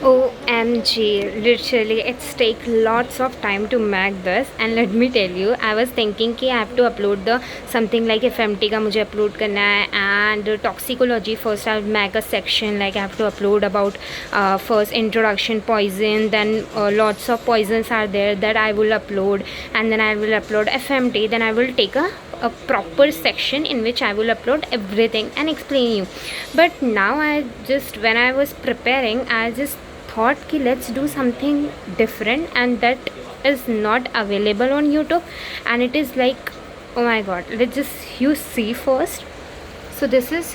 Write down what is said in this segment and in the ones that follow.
OMG, literally it's take lots of time to make this, and let me tell you, I was thinking कि I have to upload the something like FMT का मुझे upload करना है, and toxicology first I'll make a section like I have to upload about first introduction poison, then lots of poisons are there that I will upload, and then I will upload FMT, then I will take a proper section in which I will upload everything and explain you. But now when I was preparing, I just thought ki let's do something different, and that is not available on YouTube, and it is like, oh my god, let's just you see first. So this is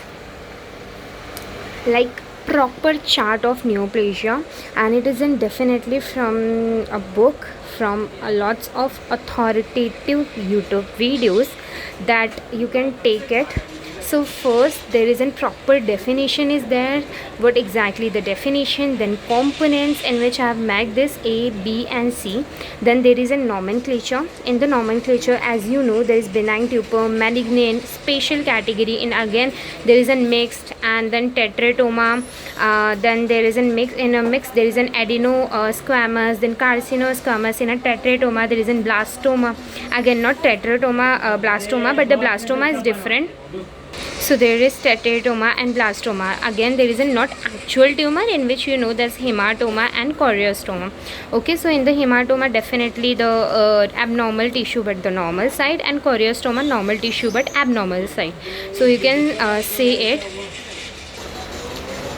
like proper chart of neoplasia, and it is in definitely from a book from lots of authoritative YouTube videos that you can take it. So first there is a proper definition is there, what exactly the definition, then components in which I have made this A, B and C. Then there is a nomenclature. In the nomenclature, as you know, there is benign tumor, malignant, special category, and again there is a mixed, and then teratoma, then there is a mix, in a mix there is an adenosquamous, then carcinosquamous. In a teratoma there is a blastoma, again not teratoma, blastoma, but the blastoma is different. So there is teratoma and blastoma. Again there is a not actual tumor, in which you know there's hematoma and choriostoma. Okay, so in the hematoma definitely the abnormal tissue but the normal side, and choriostoma normal tissue but abnormal side. So you can say it.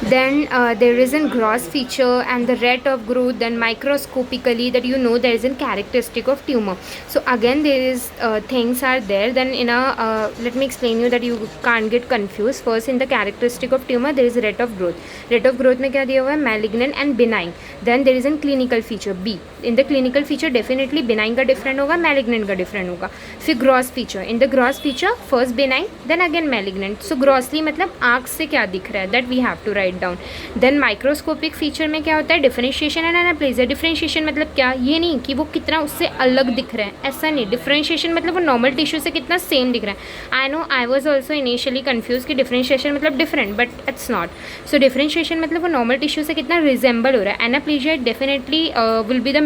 Then there is a gross feature and the rate of growth, then microscopically that you know there is a characteristic of tumor. So again there is things are there. Then in a let me explain you that you can't get confused. First, in the characteristic of tumor there is rate of growth. Rate of growth में क्या दिया हुआ है? Malignant and benign. Then there is a clinical feature B. In the clinical feature definitely benign का different होगा, malignant का different होगा. फिर gross feature. In the gross feature first benign, then again malignant. So grossly मतलब आँख से क्या दिख रहा है, that we have to write down. Then microscopic feature में क्या होता है? Differentiation and एनाप्लेजिया. डिफरेंशिएशन मतलब क्या? ये नहीं कि वो कितना उससे अलग दिख रहा है, ऐसा नहीं. डिफरेंशिएशन मतलब वो नॉर्मल टिश्यू से कितना सेम दिख रहा है. I know I was also initially confuse कि डिफरेंशिएशन मतलब different, but it's not. So differentiation मतलब वो नॉर्मल टिश्यू से कितना रिजेंबल हो रहा है. Anaplasia definitely will be the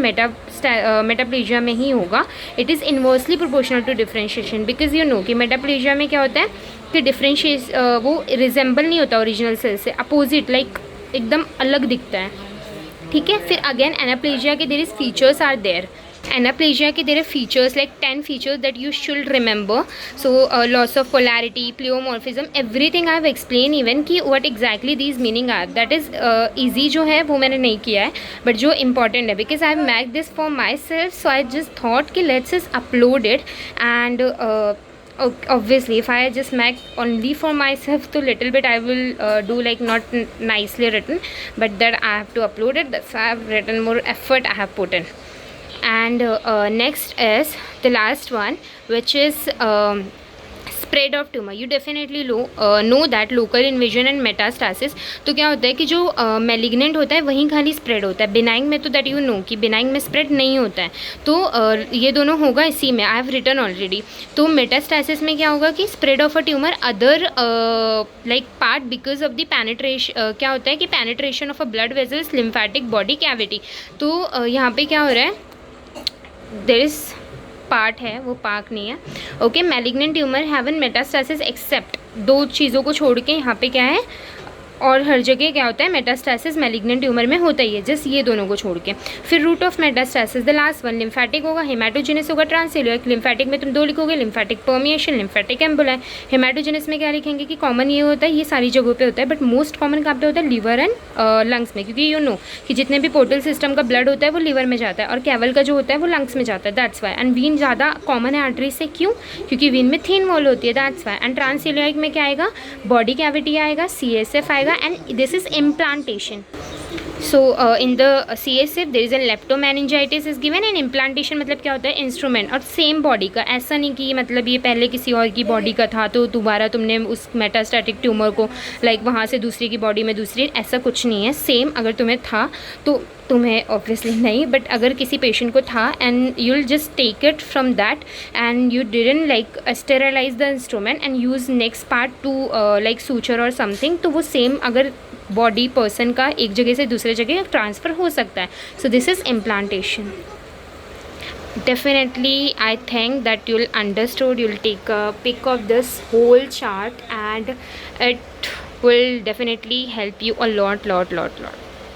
metaplasia में ही होगा. It is inversely proportional to differentiation, because you know कि मेटाप्लेजिया में क्या होता है कि डिफरेंशिएट वो रिजेंबल नहीं होता ओरिजिनल सेल से, अपोजिट लाइक एकदम अलग दिखता है. ठीक है. फिर अगेन एनाप्लेजिया के there is features are there. Anaplasia के there are features like 10 features that you should remember. So loss of polarity, pleomorphism, everything I have explain even कि what exactly these meaning are. That is easy जो है वो मैंने नहीं किया है, but जो इंपॉर्टेंट है, because I have make this for myself. So I just thought कि let's is upload it. And obviously if I just make only for myself to little bit I will do like not nicely written, but that I have to upload it. That's why I have written, more effort I have put in. And next is the last one, which is spread of tumour. You definitely know that local invasion and metastasis. तो क्या होता है कि जो malignant होता है वहीं खाली स्प्रेड होता है. बिनाइंग में तो दैट यू नो कि बिनाइंग में स्प्रेड नहीं होता है. तो ये दोनों होगा इसी में. I have written already. तो मेटास्टासिस में क्या होगा कि spread of a tumour other like part because of the penetration. क्या होता है कि penetration of a blood vessels, lymphatic body cavity. तो यहाँ पे क्या हो रहा है, देयर इज पार्ट है वो पार्क नहीं है. Okay. Malignant tumour have an metastasis except, दो चीज़ों को छोड़ के यहाँ पे क्या है, और हर जगह क्या होता है मेटास्टासिस मैलिग्नेंट ट्यूमर में होता ही है, जस्ट ये दोनों को छोड़ के. फिर route of metastasis the last one, lymphatic होगा, हेमाटोजेनिस होगा, ट्रांससेलुलर. लिम्फेटिक में तुम दो लिखोगे, lymphatic permeation, lymphatic emboli. Haematogenous में क्या लिखेंगे कि कॉमन ये होता है, ये सारी जगहों पे होता है, बट मोस्ट कॉमन कहाँ पे होता है? लिवर एंड लंग्स में, क्योंकि यू नो कि जितने भी पोर्टल सिस्टम का ब्लड होता है वो लिवर में जाता है, और कैवल का जो होता है वो लंग्स में जाता है. That's why. एंड वीन ज़्यादा कॉमन है आर्टरी से. क्यों? क्योंकि वीन में थिन वॉल होती है. That's why. एंड ट्रांससेलुलर में क्या आएगा? बॉडी कैविटी आएगा, CSF आएगा, and this is implantation. So in the CSF there is a leptomeningitis is given, and implantation मतलब क्या होता है? इंस्ट्रूमेंट. और सेम बॉडी का, ऐसा नहीं कि मतलब ये पहले किसी और की बॉडी का था तो दोबारा तुमने उस मेटास्टैटिक ट्यूमर को लाइक वहाँ से दूसरी की बॉडी में दूसरी, ऐसा कुछ नहीं है. सेम अगर तुम्हें था तो तुम्हें ऑब्वियसली नहीं, बट अगर किसी पेशेंट को था and you will just take it from that and you didn't like sterilize the instrument and use next part to like suture और समथिंग, तो वो सेम अगर बॉडी पर्सन का एक जगह से दूसरे जगह ट्रांसफ़र हो सकता है. So this is implantation. Definitely, I think that you'll understood. You'll take a pic of this whole chart, and it will definitely help you a lot.